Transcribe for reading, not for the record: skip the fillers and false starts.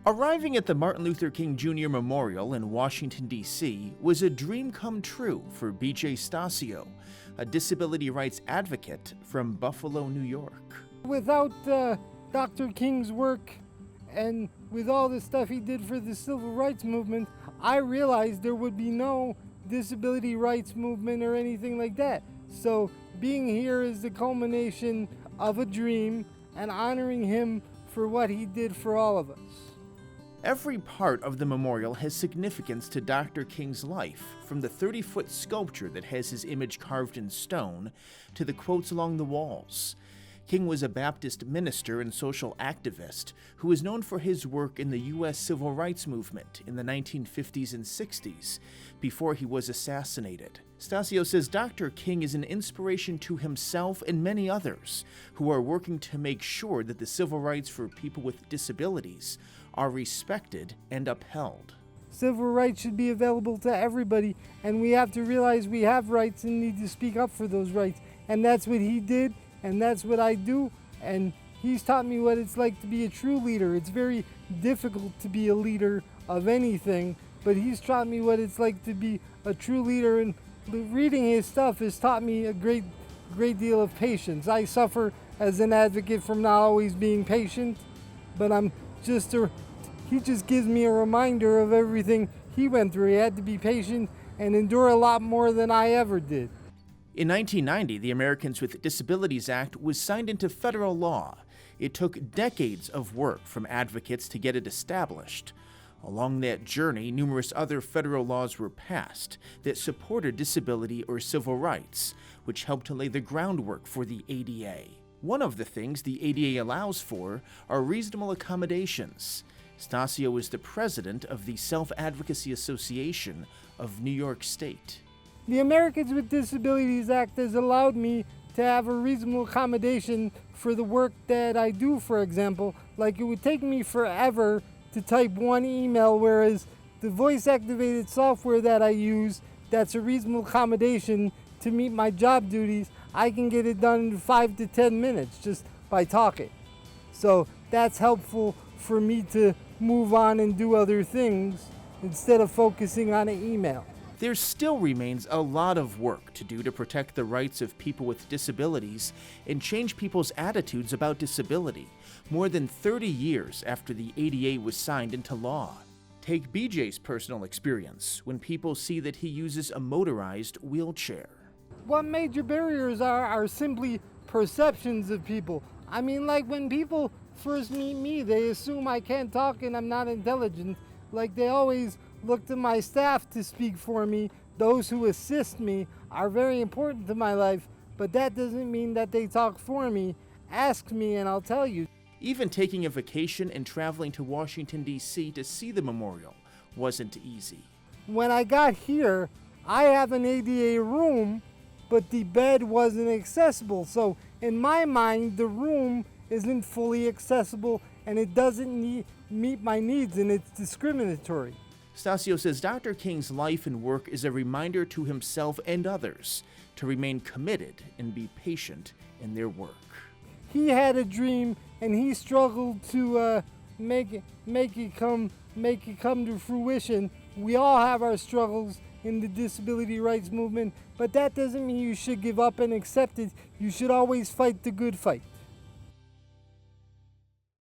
Arriving at the Martin Luther King Jr. Memorial in Washington, D.C. was a dream come true for B.J. Stasio, a disability rights advocate from Buffalo, New York. Without Dr. King's work and with all the stuff he did for the civil rights movement, I realized there would be no disability rights movement or anything like that. So being here is the culmination of a dream and honoring him for what he did for all of us. Every part of the memorial has significance to Dr. King's life, from the 30-foot sculpture that has his image carved in stone to the quotes along the walls. King was a Baptist minister and social activist who was known for his work in the U.S. civil rights movement in the 1950s and 60s, before he was assassinated. Stasio says Dr. King is an inspiration to himself and many others who are working to make sure that the civil rights for people with disabilities are respected and upheld. Civil rights should be available to everybody, and we have to realize we have rights and need to speak up for those rights. And that's what he did. And that's what I do, and he's taught me what it's like to be a true leader. It's very difficult to be a leader of anything, but he's taught me what it's like to be a true leader, and reading his stuff has taught me a great deal of patience. I suffer as an advocate from not always being patient, but he just gives me a reminder of everything he went through. He had to be patient and endure a lot more than I ever did. In 1990, the Americans with Disabilities Act was signed into federal law. It took decades of work from advocates to get it established. Along that journey, numerous other federal laws were passed that supported disability or civil rights, which helped to lay the groundwork for the ADA. One of the things the ADA allows for are reasonable accommodations. Stasio is the president of the Self-Advocacy Association of New York State. The Americans with Disabilities Act has allowed me to have a reasonable accommodation for the work that I do, for example. Like, it would take me forever to type one email, whereas the voice-activated software that I use, that's a reasonable accommodation to meet my job duties, I can get it done in 5 to 10 minutes just by talking. So that's helpful for me to move on and do other things instead of focusing on an email. There still remains a lot of work to do to protect the rights of people with disabilities and change people's attitudes about disability, more than 30 years after the ADA was signed into law. Take BJ's personal experience when people see that he uses a motorized wheelchair. What major barriers are simply perceptions of people. I mean, like when people first meet me, they assume I can't talk and I'm not intelligent. Like, they always look to my staff to speak for me. Those who assist me are very important to my life, but that doesn't mean that they talk for me. Ask me and I'll tell you. Even taking a vacation and traveling to Washington, D.C. to see the memorial wasn't easy. When I got here, I have an ADA room, but the bed wasn't accessible. So in my mind, the room isn't fully accessible and it doesn't meet my needs, and it's discriminatory. Stasio says Dr. King's life and work is a reminder to himself and others to remain committed and be patient in their work. He had a dream and he struggled to make it come to fruition. We all have our struggles in the disability rights movement, but that doesn't mean you should give up and accept it. You should always fight the good fight.